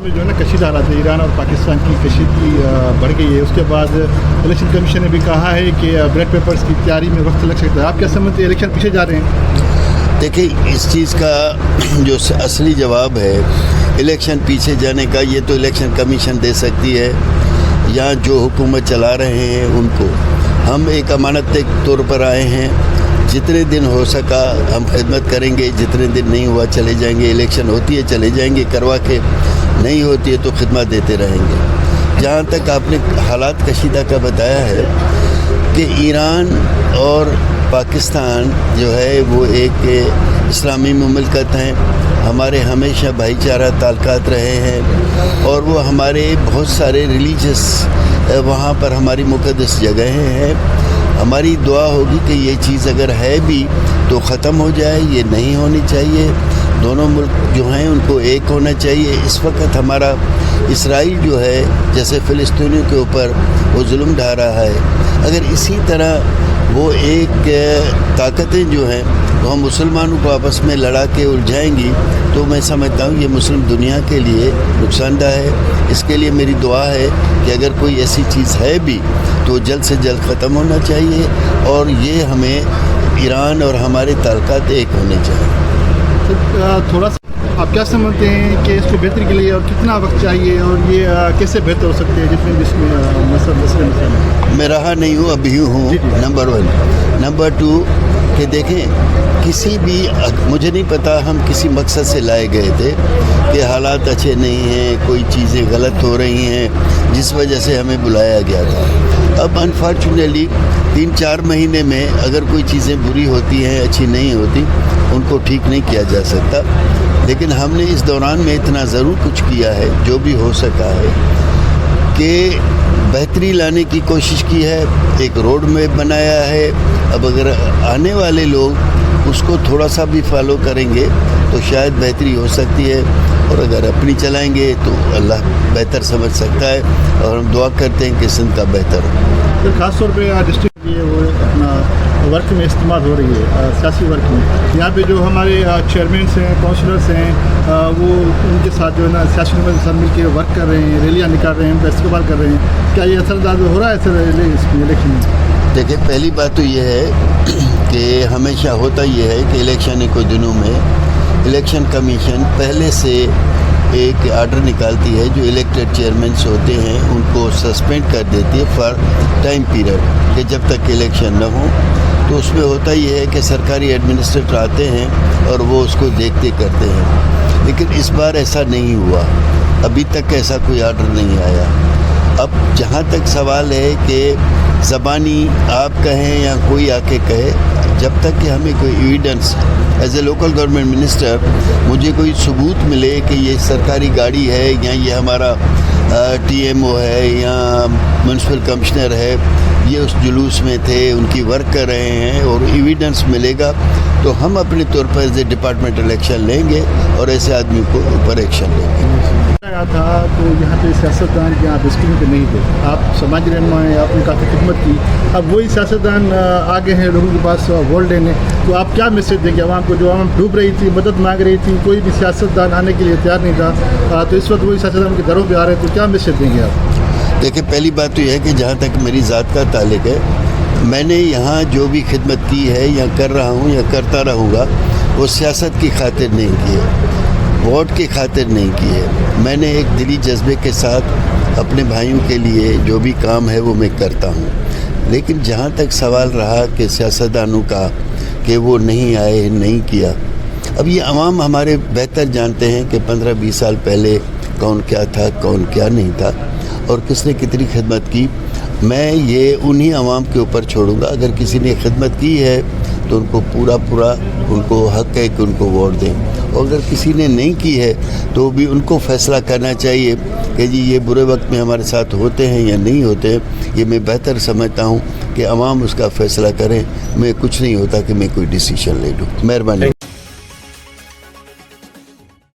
جو ہے نا کشیدہ حالات ہے، ایران اور پاکستان کی کشیدگی بڑھ گئی ہے. اس کے بعد الیکشن کمیشن نے بھی کہا ہے کہ بیلٹ پیپرز کی تیاری میں وقت لگ سکتا ہے. آپ کیا سمجھتے ہیں الیکشن پیچھے جا رہے ہیں؟ دیکھیں، اس چیز کا جو اصلی جواب ہے الیکشن پیچھے جانے کا، یہ تو الیکشن کمیشن دے سکتی ہے یا جو حکومت چلا رہے ہیں ان کو. ہم ایک امانت کے طور پر آئے ہیں، جتنے دن ہو سکا ہم خدمت کریں گے، جتنے دن نہیں ہوا چلے جائیں گے. الیکشن ہوتی ہے چلے جائیں گے کروا کے، نہیں ہوتی ہے تو خدمت دیتے رہیں گے. جہاں تک آپ نے حالات کشیدہ کا بتایا ہے کہ ایران اور پاکستان جو ہے وہ ایک اسلامی مملکت ہیں، ہمارے ہمیشہ بھائی چارہ تعلقات رہے ہیں، اور وہ ہمارے بہت سارے ریلیجس وہاں پر ہماری مقدس جگہیں ہیں. ہماری دعا ہوگی کہ یہ چیز اگر ہے بھی تو ختم ہو جائے، یہ نہیں ہونی چاہیے. دونوں ملک جو ہیں ان کو ایک ہونا چاہیے. اس وقت ہمارا اسرائیل جو ہے جیسے فلسطینیوں کے اوپر وہ ظلم ڈھا رہا ہے، اگر اسی طرح وہ ایک طاقتیں جو ہیں وہ ہم مسلمانوں کو آپس میں لڑا کے الجھائیں گی تو میں سمجھتا ہوں یہ مسلم دنیا کے لیے نقصان دہ ہے. اس کے لیے میری دعا ہے کہ اگر کوئی ایسی چیز ہے بھی تو جلد سے جلد ختم ہونا چاہیے، اور یہ ہمیں ایران اور ہمارے تعلقات ایک ہونے چاہیے. تھوڑا سا آپ کیا سمجھتے ہیں کہ اس کو بہتری کے لیے اور کتنا وقت چاہیے، اور یہ کیسے بہتر ہو سکتے ہیں جس میں مسئلہ میں رہا نہیں ہوں، ابھی ہوں. نمبر 1. نمبر 2 کہ دیکھیں، کسی بھی مجھے نہیں پتا ہم کسی مقصد سے لائے گئے تھے کہ حالات اچھے نہیں ہیں، کوئی چیزیں غلط ہو رہی ہیں جس وجہ سے ہمیں بلایا گیا تھا. اب انفارچونیٹلی 3-4 مہینے میں اگر کوئی چیزیں بری ہوتی ہیں، اچھی نہیں ہوتی، ان کو ٹھیک نہیں کیا جا سکتا. لیکن ہم نے اس دوران میں اتنا ضرور کچھ کیا ہے جو بھی ہو سکا ہے کہ بہتری لانے کی کوشش کی ہے، ایک روڈ میپ بنایا ہے. اب اگر آنے والے لوگ اس کو تھوڑا سا بھی فالو کریں گے تو شاید بہتری ہو سکتی ہے، اور اگر اپنی چلائیں گے تو اللہ بہتر سمجھ سکتا ہے، اور ہم دعا کرتے ہیں کہ سندھ کا بہتر ہو. خاص طور پہ ڈسٹرکٹ یہ وہ اپنا ورک میں استعمال ہو رہی ہے، سیاسی ورک میں. یہاں پہ جو ہمارے چیئرمینس ہیں، کونسلرس ہیں، وہ ان کے ساتھ جو ہے نا سیاسی نمائندوں کے ساتھ مل کے ورک کر رہے ہیں، ریلیاں نکال رہے ہیں، ان کا استقبال کر رہے ہیں. کیا یہ اثر انداز ہو رہا ہے اس الیکشن میں؟ دیکھیں، پہلی بات تو یہ ہے کہ ہمیشہ ہوتا یہ ہے کہ الیکشن کے دنوں میں الیکشن کمیشن پہلے سے ایک آرڈر نکالتی ہے، جو الیکٹڈ چیئرمینس ہوتے ہیں ان کو سسپینڈ کر دیتی ہے فار ٹائم پیریڈ، کہ جب تک الیکشن نہ ہو. تو اس میں ہوتا یہ ہے کہ سرکاری ایڈمنسٹریٹر آتے ہیں اور وہ اس کو دیکھتے کرتے ہیں. لیکن اس بار ایسا نہیں ہوا، ابھی تک ایسا کوئی آرڈر نہیں آیا. اب جہاں تک سوال ہے کہ زبانی آپ کہیں یا کوئی آ کے کہے، جب تک کہ ہمیں کوئی evidence as a local government minister مجھے کوئی ثبوت ملے کہ یہ سرکاری گاڑی ہے یا یہ ہمارا ٹی ایم او ہے یا میونسپل کمشنر ہے، یہ اس جلوس میں تھے، ان کی ورک کر رہے ہیں، اور ایویڈنس ملے گا تو ہم اپنے طور پر ایز اے ڈپارٹمنٹل ایکشن لیں گے اور ایسے آدمی کو اوپر ایکشن لیں گے. تھا تو یہاں پہ سیاستدان کے آپ اسکرین پہ نہیں تھے، آپ سماجی رہنما ہیں، آپ نے کافی خدمت کی. اب وہی سیاستدان آگے ہیں لوگوں کے پاس ووٹ لینے، تو آپ کیا میسیج دیں گے عوام کو؟ جو عوام ڈوب رہی تھی، مدد مانگ رہی تھی، کوئی بھی سیاستدان آنے کے لیے تیار نہیں تھا، تو اس وقت وہی سیاستدان کے دروں پہ آ رہے ہیں، تو کیا میسیج دیں گے آپ؟ دیکھیں، پہلی بات تو یہ ہے کہ جہاں تک میری ذات کا تعلق ہے، میں نے یہاں جو بھی خدمت کی ہے یا کر رہا ہوں یا کرتا رہوں گا، وہ سیاست کی خاطر نہیں کی ہے، ووٹ کی خاطر نہیں کی ہے. میں نے ایک دلی جذبے کے ساتھ اپنے بھائیوں کے لیے جو بھی کام ہے وہ میں کرتا ہوں. لیکن جہاں تک سوال رہا کہ سیاستدانوں کا کہ وہ نہیں آئے، نہیں کیا، اب یہ عوام ہمارے بہتر جانتے ہیں کہ 15-20 سال پہلے کون کیا تھا، کون کیا نہیں تھا، اور کس نے کتنی خدمت کی. میں یہ انہی عوام کے اوپر چھوڑوں گا. اگر کسی نے خدمت کی ہے تو ان کو پورا ان کو حق ہے کہ ان کو ووٹ دیں، اور اگر کسی نے نہیں کی ہے تو بھی ان کو فیصلہ کرنا چاہیے کہ جی یہ برے وقت میں ہمارے ساتھ ہوتے ہیں یا نہیں ہوتے ہیں. یہ میں بہتر سمجھتا ہوں کہ عوام اس کا فیصلہ کریں. میں کچھ نہیں ہوتا کہ میں کوئی ڈیسیشن لے لوں. مہربانی.